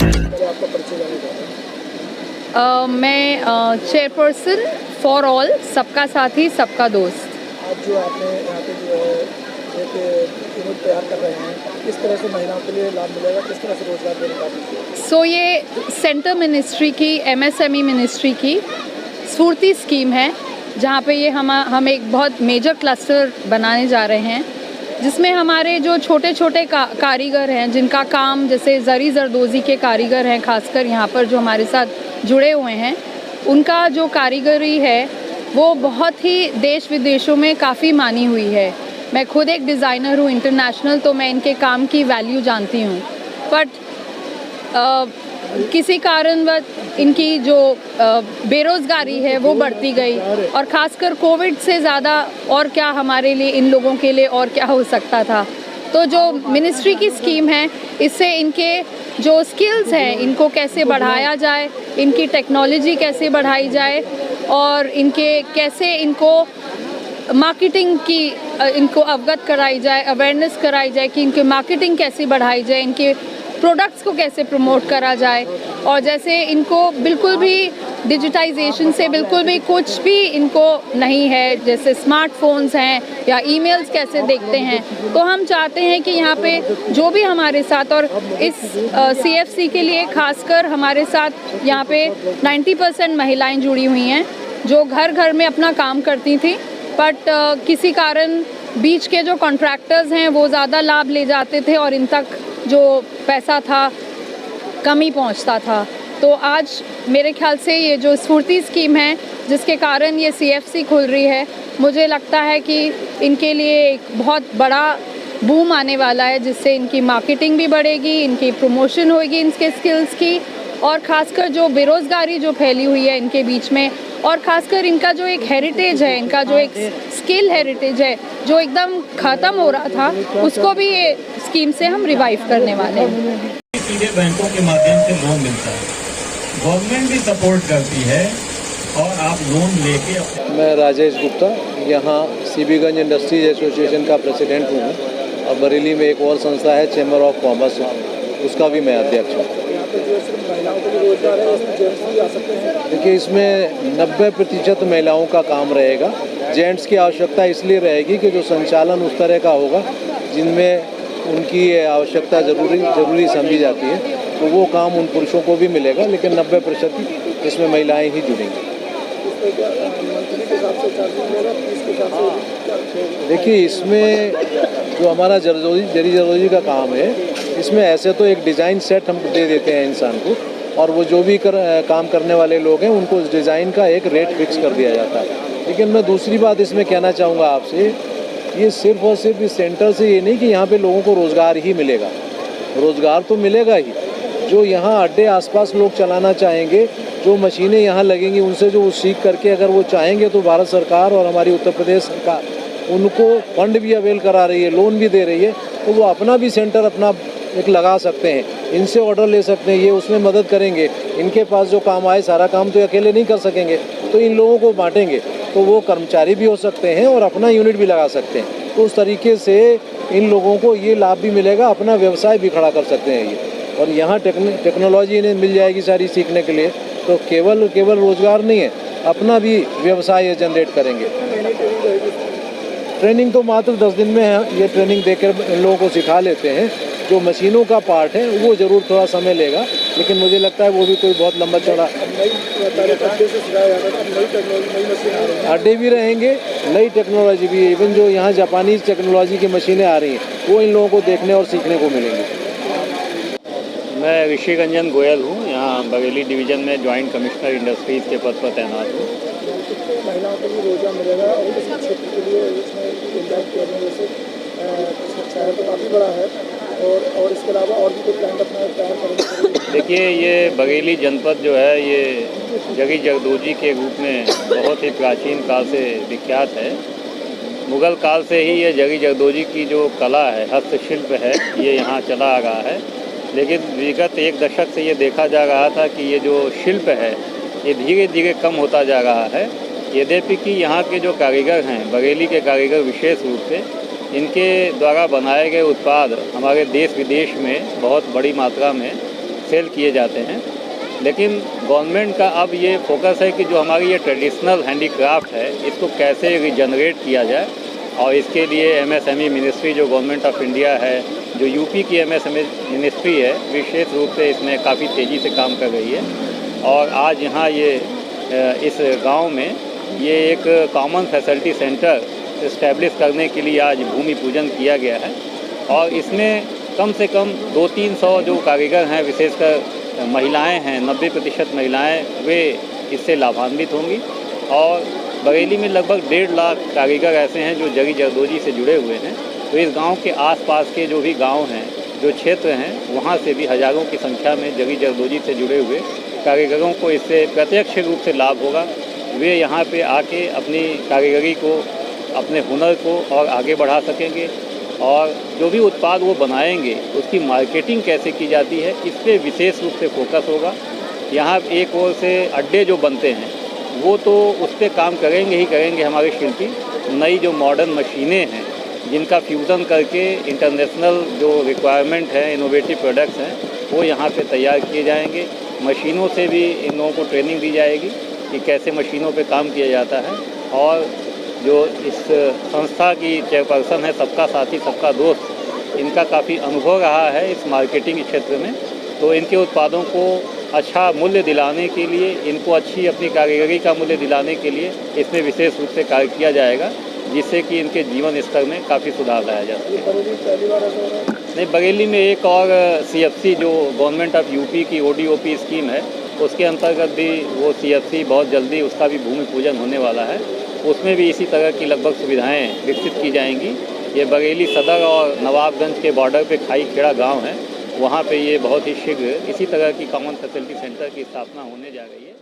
पहले आपका परिचय जानना चाहता हूँ। मैं चेयरपर्सन फॉर ऑल, सबका साथी सबका दोस्त। आज जो आपने यहाँ पे जो है एक यूनिट तैयार कर रहे हैं, किस तरह से महिलाओं के लिए लाभ मिलेगा, किस तरह से रोजगार देने का? ये सेंटर मिनिस्ट्री की, MSME मिनिस्ट्री की स्फूर्ति स्कीम है, जहाँ पे ये हम एक बहुत मेजर क्लस्टर बनाने जा रहे हैं, जिसमें हमारे जो छोटे छोटे कारीगर हैं, जिनका काम जैसे ज़री जरदोज़ी के कारीगर हैं, खासकर यहाँ पर जो हमारे साथ जुड़े हुए हैं, उनका जो कारीगरी है वो बहुत ही देश विदेशों में काफ़ी मानी हुई है। मैं खुद एक डिज़ाइनर हूँ इंटरनेशनल, तो मैं इनके काम की वैल्यू जानती हूँ। बट किसी कारणवश इनकी जो बेरोज़गारी है वो बढ़ती गई, और ख़ासकर कोविड से ज़्यादा और क्या हमारे लिए, इन लोगों के लिए और क्या हो सकता था। तो जो मिनिस्ट्री की स्कीम है, इससे इनके जो स्किल्स हैं इनको कैसे बढ़ाया जाए, इनकी टेक्नोलॉजी कैसे बढ़ाई जाए, और इनके कैसे इनको मार्केटिंग की इनको अवगत कराई जाए, अवेयरनेस कराई जाए कि इनकी मार्केटिंग कैसे बढ़ाई जाए, इनके प्रोडक्ट्स को कैसे प्रमोट करा जाए। और जैसे इनको बिल्कुल भी डिजिटाइजेशन से बिल्कुल भी कुछ भी इनको नहीं है, जैसे स्मार्टफोन्स हैं या ईमेल्स कैसे देखते हैं, तो हम चाहते हैं कि यहाँ पे जो भी हमारे साथ, और इस CFC के लिए खासकर हमारे साथ यहाँ पे 90% महिलाएं जुड़ी हुई हैं, जो घर घर में अपना काम करती थी, बट किसी कारण बीच के जो कॉन्ट्रैक्टर्स हैं वो ज़्यादा लाभ ले जाते थे और इन तक जो पैसा था कमी पहुंचता था। तो आज मेरे ख्याल से ये जो स्फूर्ति स्कीम है, जिसके कारण ये CFC खुल रही है, मुझे लगता है कि इनके लिए एक बहुत बड़ा बूम आने वाला है, जिससे इनकी मार्केटिंग भी बढ़ेगी, इनकी प्रमोशन होगी इनके स्किल्स की, और ख़ासकर जो बेरोज़गारी जो फैली हुई है इनके बीच में, और ख़ासकर इनका जो एक हेरिटेज है, इनका जो एक स्किल हेरिटेज है जो एकदम ख़त्म हो रहा था, उसको भी ये स्कीम से हम रिवाइव करने वाले हैं। सीधे बैंकों के माध्यम से लोन मिलता है, गवर्नमेंट भी सपोर्ट करती है, और आप लोन लेके। मैं राजेश गुप्ता यहाँ सीबीगंज इंडस्ट्रीज एसोसिएशन का प्रेसिडेंट हूँ, और बरेली में एक और संस्था है चैम्बर ऑफ कॉमर्स, उसका भी मैं अध्यक्ष हूँ। देखिए, इसमें 90% महिलाओं का काम रहेगा। जेंट्स की आवश्यकता इसलिए रहेगी कि जो संचालन उस तरह का होगा जिनमें उनकी आवश्यकता ज़रूरी समझी जाती है, तो वो काम उन पुरुषों को भी मिलेगा, लेकिन 90% इसमें महिलाएं ही जुड़ेंगी। देखिए, इसमें जो हमारा जरी जरदोजी का काम है, इसमें ऐसे तो एक डिज़ाइन सेट हम दे देते हैं इंसान को, और वो जो भी काम करने वाले लोग हैं उनको उस डिज़ाइन का एक रेट फिक्स कर दिया जाता है। लेकिन मैं दूसरी बात इसमें कहना चाहूँगा आपसे, ये सिर्फ और सिर्फ इस सेंटर से ये नहीं कि यहाँ पे लोगों को रोज़गार ही मिलेगा, रोज़गार तो मिलेगा ही। जो यहाँ अड्डे आसपास लोग चलाना चाहेंगे, जो मशीनें यहाँ लगेंगी, उनसे जो वो सीख करके अगर वो चाहेंगे, तो भारत सरकार और हमारी उत्तर प्रदेश सरकार उनको फंड भी अवेल करा रही है, लोन भी दे रही है, तो वो अपना भी सेंटर अपना एक लगा सकते हैं, इनसे ऑर्डर ले सकते हैं, ये उसमें मदद करेंगे। इनके पास जो काम आए, सारा काम तो अकेले नहीं कर सकेंगे, तो इन लोगों को बांटेंगे, तो वो कर्मचारी भी हो सकते हैं और अपना यूनिट भी लगा सकते हैं। तो उस तरीके से इन लोगों को ये लाभ भी मिलेगा, अपना व्यवसाय भी खड़ा कर सकते हैं ये। और यहाँ टेक्नोलॉजी इन्हें मिल जाएगी सारी सीखने के लिए, तो केवल रोज़गार नहीं है, अपना भी व्यवसाय जनरेट करेंगे। ट्रेनिंग तो मात्र 10 दिन में है, ये ट्रेनिंग देकर इन लोगों को सिखा लेते हैं। जो मशीनों का पार्ट है वो ज़रूर थोड़ा समय लेगा, लेकिन मुझे लगता है वो भी कोई बहुत लंबा चौड़ा अड्डे भी रहेंगे, नई टेक्नोलॉजी भी, इवन जो यहाँ जापानीज़ टेक्नोलॉजी की मशीनें आ रही हैं, वो इन लोगों को देखने और सीखने को मिलेंगी। मैं ऋषि रंजन गोयल हूँ, यहाँ बरेली डिवीज़न में जॉइंट कमिश्नर इंडस्ट्रीज़ के पद पर तैनात हूँ। महिलाओं को भी रोजगार मिलेगा, और इस क्षेत्र के लिए इसमें शहर तो काफ़ी बड़ा है, और इसके अलावा और भी कुछ प्लान अपना तैयार करेंगे। देखिए, ये बरेली जनपद जो है, ये जरी जरदोजी के रूप में बहुत ही प्राचीन काल से विख्यात है। मुग़ल काल से ही ये जरी जरदोजी की जो कला है, हस्तशिल्प है, ये यहाँ चला आ रहा है। लेकिन विगत 1 दशक से ये देखा जा रहा था कि ये जो शिल्प है, ये धीरे धीरे कम होता जा रहा है। यद्यपि कि यहाँ के जो कारीगर हैं, बरेली के कारीगर विशेष रूप से, इनके द्वारा बनाए गए उत्पाद हमारे देश विदेश में बहुत बड़ी मात्रा में सेल किए जाते हैं। लेकिन गवर्नमेंट का अब ये फोकस है कि जो हमारी ये ट्रेडिशनल हैंडीक्राफ्ट है इसको कैसे रीजनरेट किया जाए, और इसके लिए एमएसएमई मिनिस्ट्री जो गवर्नमेंट ऑफ इंडिया है, जो यूपी की एमएसएमई मिनिस्ट्री है, विशेष रूप से इसमें काफ़ी तेज़ी से काम कर रही है। और आज यहाँ ये इस गांव में ये एक कॉमन फैसिलिटी सेंटर इस्टेब्लिश करने के लिए आज भूमि पूजन किया गया है। और इसमें कम से कम 200-300 जो कारीगर हैं, विशेषकर महिलाएं हैं, 90% महिलाएं वे इससे लाभान्वित होंगी। और बरेली में लगभग 1.5 लाख कारीगर ऐसे हैं जो जगी जरदोजी से जुड़े हुए हैं। तो इस गांव के आसपास के जो भी गांव हैं, जो क्षेत्र हैं, वहां से भी हज़ारों की संख्या में जगी जरदोजी से जुड़े हुए कारीगरों को इससे प्रत्यक्ष रूप से लाभ होगा। वे यहाँ पे आके अपनी कारीगरी को, अपने हुनर को और आगे बढ़ा सकेंगे, और जो भी उत्पाद वो बनाएंगे उसकी मार्केटिंग कैसे की जाती है इस पर विशेष रूप से फोकस होगा। यहाँ एक ओर से अड्डे जो बनते हैं वो तो उस पर काम करेंगे ही करेंगे हमारे शिल्पी। नई जो मॉडर्न मशीनें हैं जिनका फ्यूज़न करके इंटरनेशनल जो रिक्वायरमेंट है, इनोवेटिव प्रोडक्ट्स हैं, वो यहाँ पे तैयार किए जाएंगे। मशीनों से भी इन लोगों को ट्रेनिंग दी जाएगी कि कैसे मशीनों पे काम किया जाता है। और जो इस संस्था की चेयरपर्सन है, सबका साथी सबका दोस्त, इनका काफ़ी अनुभव रहा है इस मार्केटिंग क्षेत्र में। तो इनके उत्पादों को अच्छा मूल्य दिलाने के लिए, इनको अच्छी अपनी कारीगरी का मूल्य दिलाने के लिए इसमें विशेष रूप से कार्य किया जाएगा, जिससे कि इनके जीवन स्तर में काफ़ी सुधार लाया जा सके। नहीं, बरेली में एक और CFC जो गवर्नमेंट ऑफ यूपी की ODOP स्कीम है, उसके अंतर्गत भी वो CFC बहुत जल्दी उसका भी भूमि पूजन होने वाला है। उसमें भी इसी तरह की लगभग सुविधाएं विकसित की जाएंगी। ये बरेली सदर और नवाबगंज के बॉर्डर पे खाई खेड़ा गांव है, वहाँ पे ये बहुत ही शीघ्र इसी तरह की कॉमन फैसिलिटी सेंटर की स्थापना होने जा रही है।